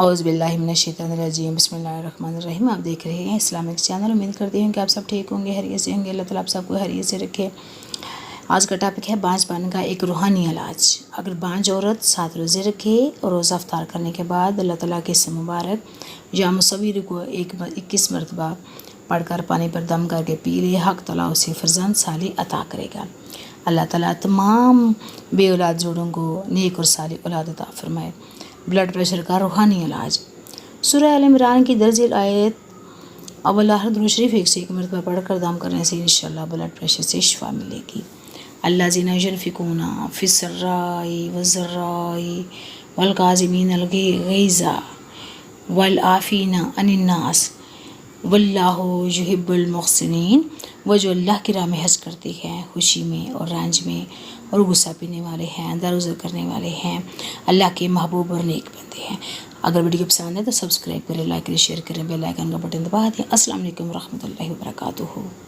اعوذ باللہ من الشیطان الرجیم، بسم اللہ الرحمن الرحیم۔ آپ دیکھ رہے ہیں اسلامک چینل۔ امید کرتی ہوں کہ آپ سب ٹھیک ہوں گے، خیریت سے ہوں گے۔ اللہ تعالیٰ آپ سب کو خیریت سے رکھے۔ آج کا ٹاپک ہے بانجھ پن کا ایک روحانی علاج۔ اگر بانجھ عورت 7 روزے رکھے اور روزہ افطار کرنے کے بعد اللہ تعالیٰ کے اسم مبارک یا مصور کو 21 مرتبہ پڑھ کر پانی پر دم کر کے پی لے، حق تعالیٰ اسے فرزند صالح عطا کرے گا۔ اللہ تعالیٰ تمام بے اولاد جوڑوں کو نیک اور صالح اولاد عطا فرمائے۔ بلڈ پریشر کا روحانی علاج۔ سورہ ال عمران کی درجہ آیت اول آخر درود شریف 101 مرتبہ پڑھ کر دم کرنے سے انشاءاللہ بلڈ پریشر سے شفا ملے گی۔ الذین ینفقون فی السراء والضراء والکاظمین الغیظ والعافین عن الناس واللہ یحب المحسنین۔ وہ جو اللہ کی راہ میں حج کرتے ہیں، خوشی میں اور رنج میں، اور غصہ پینے والے ہیں، درگزر کرنے والے ہیں، اللہ کے محبوب اور نیک بندے ہیں۔ اگر ویڈیو پسند ہے تو سبسکرائب کریں، لائک کریں، شیئر کریں، بیل آئیکن کا بٹن دبا دیں۔ السلام علیکم ورحمۃ اللہ وبرکاتہ۔